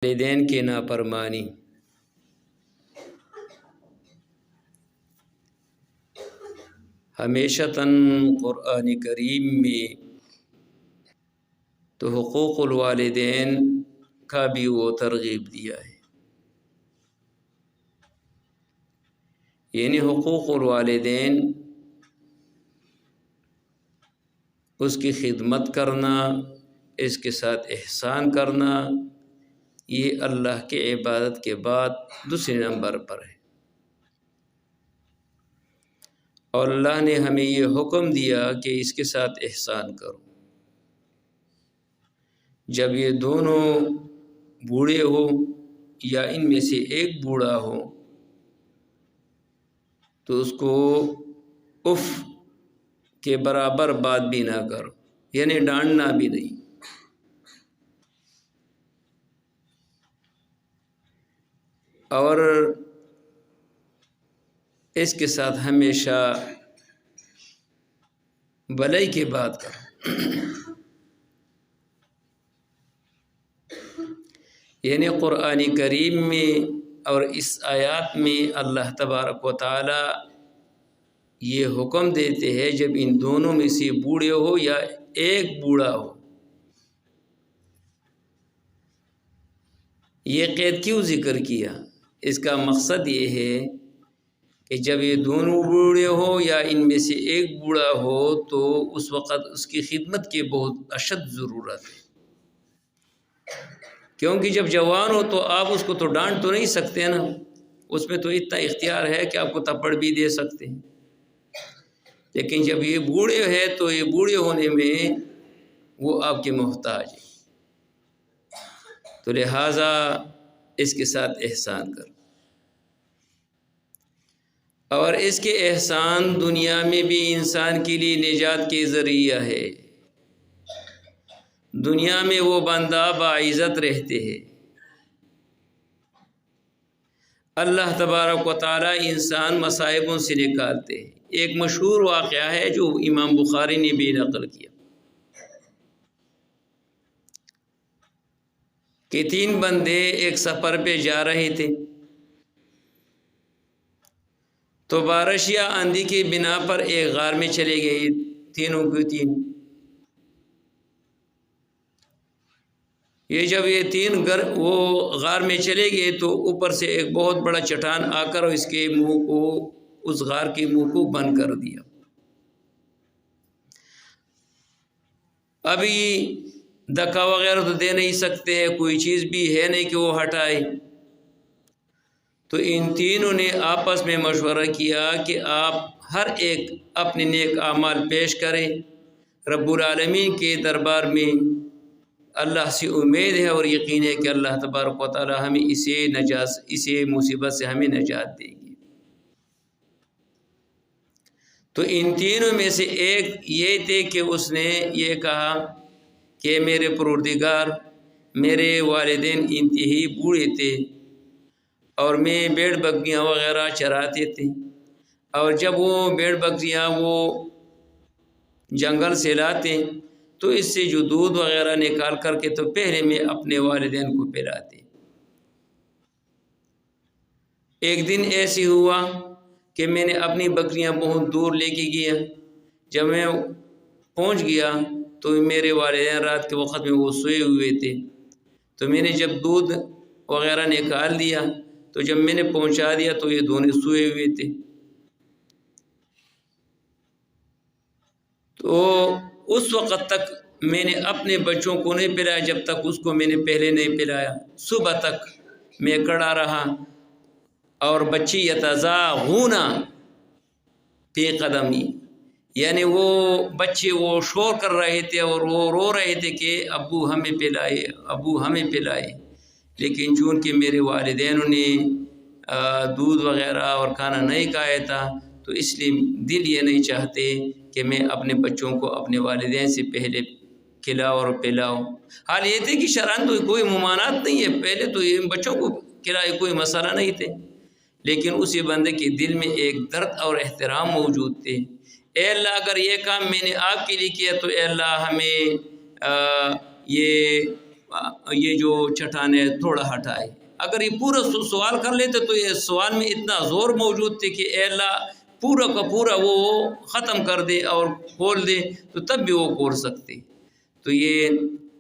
والدین کی نافرمانی۔ ہمیشہ قرآن کریم میں تو حقوق الوالدین کا بھی وہ ترغیب دیا ہے، یعنی حقوق الوالدین اس کی خدمت کرنا، اس کے ساتھ احسان کرنا، یہ اللہ کے عبادت کے بعد دوسرے نمبر پر ہے۔ اور اللہ نے ہمیں یہ حکم دیا کہ اس کے ساتھ احسان کرو۔ جب یہ دونوں بوڑھے ہو یا ان میں سے ایک بوڑھا ہو تو اس کو اف کے برابر بات بھی نہ کرو، یعنی ڈانٹنا بھی نہیں۔ اور اس کے ساتھ ہمیشہ بھلائی کی بات کرو، یعنی قرآن کریم میں اور اس آیات میں اللہ تبارک و تعالی یہ حکم دیتے ہیں جب ان دونوں میں سے بوڑھے ہو یا ایک بوڑھا ہو۔ یہ قید کیوں ذکر کیا؟ اس کا مقصد یہ ہے کہ جب یہ دونوں بوڑھے ہو یا ان میں سے ایک بوڑھا ہو تو اس وقت اس کی خدمت کی بہت اشد ضرورت ہے، کیونکہ جب جوان ہو تو آپ اس کو تو ڈانٹ تو نہیں سکتے نا، اس میں تو اتنا اختیار ہے کہ آپ کو تھپڑ بھی دے سکتے ہیں، لیکن جب یہ بوڑھے ہے تو یہ بوڑھے ہونے میں وہ آپ کے محتاج ہے، تو لہٰذا اس کے ساتھ احسان کرو۔ اور اس کے احسان دنیا میں بھی انسان کے لیے نجات کے ذریعہ ہے، دنیا میں وہ بندہ باعزت رہتے ہیں۔ اللہ تبارک و تعالی انسان مصائبوں سے نکالتے ہیں۔ ایک مشہور واقعہ ہے جو امام بخاری نے بھی نقل کیا کہ 3 بندے ایک سفر پہ جا رہے تھے، تو بارش یا آندھی کی بنا پر ایک غار میں چلے گئے، تینوں کے تین۔ یہ جب یہ 3 وہ غار میں چلے گئے تو اوپر سے ایک بہت بڑا چٹان آ کر اس کے منہ کو، اس غار کے منہ کو بند کر دیا۔ ابھی دھکا وغیرہ تو دے نہیں سکتے، کوئی چیز بھی ہے نہیں کہ وہ ہٹائے، تو ان تینوں نے آپس میں مشورہ کیا کہ آپ ہر ایک اپنے نیک اعمال پیش کریں، رب العالمین کے دربار میں اللہ سے امید ہے اور یقین ہے کہ اللہ تبارک و تعالی ہمیں اسے مصیبت سے ہمیں نجات دے گی۔ تو ان تینوں میں سے ایک یہ تھے کہ اس نے یہ کہا کہ میرے پروردگار، میرے والدین انتہائی بوڑھے تھے اور میں بھیڑ بکریاں وغیرہ چراتے تھے، اور جب وہ بھیڑ بکریاں وہ جنگل سے لاتے تو اس سے جو دودھ وغیرہ نکال کر کے تو پہلے میں اپنے والدین کو پلاتے۔ ایک دن ایسی ہوا کہ میں نے اپنی بکریاں بہت دور لے کے گیا، جب میں پہنچ گیا تو میرے والدین رات کے وقت میں وہ سوئے ہوئے تھے، تو میں نے جب دودھ وغیرہ نکال دیا تو جب میں نے پہنچا دیا تو یہ دونوں سوئے ہوئے تھے۔ تو اس وقت تک میں نے اپنے بچوں کو نہیں پلایا جب تک اس کو میں نے پہلے نہیں پلایا۔ صبح تک میں کھڑا رہا اور بچی یتزاغون فی قدمی، یعنی وہ بچے وہ شور کر رہے تھے اور وہ رو رہے تھے کہ ابو ہمیں پلائے، ابو ہمیں پلائے، لیکن چونکہ میرے والدین نے دودھ وغیرہ اور کھانا نہیں کھایا تھا تو اس لیے دل یہ نہیں چاہتے کہ میں اپنے بچوں کو اپنے والدین سے پہلے کھلاؤ اور پلاؤ۔ حال یہ تھے کہ شرعاً تو کوئی ممانعت نہیں ہے، پہلے تو ان بچوں کو کھلائے کوئی مسئلہ نہیں تھے، لیکن اسی بندے کے دل میں ایک درد اور احترام موجود تھے۔ اے اللہ، اگر یہ کام میں نے آپ کے لیے کیا تو اے اللہ ہمیں یہ یہ جو چٹان ہے تھوڑا ہٹائے۔ اگر یہ پورا سوال کر لیتے تو یہ سوال میں اتنا زور موجود تھے کہ اے اللہ پورا کا پورا وہ ختم کر دے اور کھول دے، تو تب بھی وہ کھول سکتے۔ تو یہ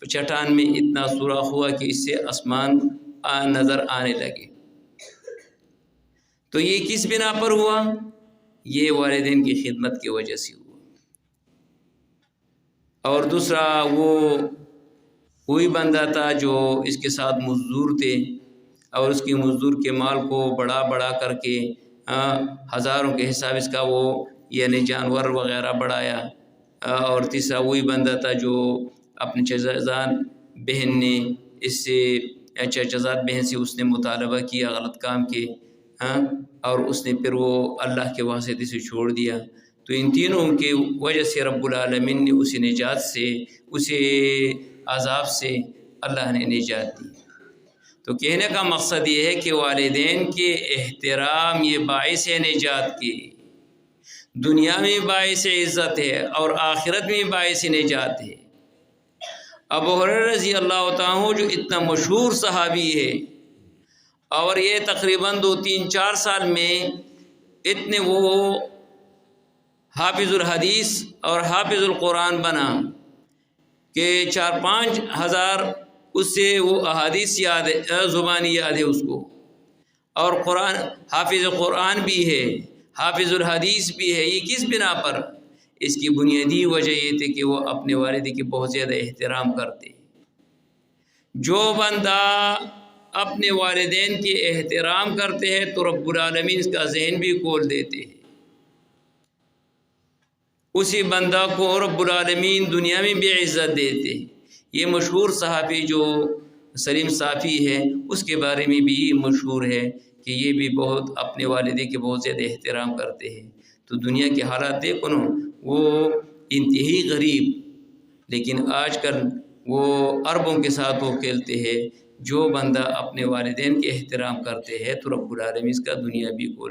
چٹان میں اتنا سوراخ ہوا کہ اس سے آسمان نظر آنے لگے۔ تو یہ کس بنا پر ہوا؟ یہ والدین کی خدمت کی وجہ سے ہوا۔ اور دوسرا وہ کوئی بندہ تھا جو اس کے ساتھ مزدور تھے، اور اس کی مزدور کے مال کو بڑھا کر کے ہزاروں کے حساب اس کا وہ یعنی جانور وغیرہ بڑھایا۔ اور تیسرا وہی بندہ تھا جو اپنی چچزاد بہن نے اس سے چچزاد بہن سے اس نے مطالبہ کیا غلط کام کے، اور اس نے پھر وہ اللہ کے واسطے سے چھوڑ دیا۔ تو ان تینوں کے وجہ سے رب العالمین نے اسے نجات سے، اسے عذاب سے اللہ نے نجات دی۔ تو کہنے کا مقصد یہ ہے کہ والدین کے احترام یہ باعث ہے نجات کے، دنیا میں باعث عزت ہے اور آخرت میں باعث نجات ہے۔ ابو ہریرہ رضی اللہ تعالیٰ عنہ جو اتنا مشہور صحابی ہے، اور یہ تقریباً 2-3-4 سال میں اتنے وہ حافظ الحدیث اور حافظ القرآن بنا کہ 4-5 ہزار اس سے وہ احادیث یاد ہے، زبانی یاد ہے اس کو، اور قرآن حافظ قرآن بھی ہے، حافظ الحدیث بھی ہے۔ یہ کس بنا پر؟ اس کی بنیادی وجہ یہ تھی کہ وہ اپنے والد کی بہت زیادہ احترام کرتے۔ جو بندہ اپنے والدین کے احترام کرتے ہیں تو رب العالمین اس کا ذہن بھی کھول دیتے ہیں۔ اسی بندہ کو رب العالمین دنیا میں بھی عزت دیتے۔ یہ مشہور صحابی جو سلیم صافی ہے، اس کے بارے میں بھی مشہور ہے کہ یہ بھی بہت اپنے والدے کے بہت زیادہ احترام کرتے ہیں۔ تو دنیا کے حالات دیکھو نا، وہ انتہائی غریب، لیکن آج کل وہ اربوں کے ساتھ وہ کھیلتے ہیں۔ جو بندہ اپنے والدین کے احترام کرتے ہیں تو رب العالمین اس کا دنیا بھی کھول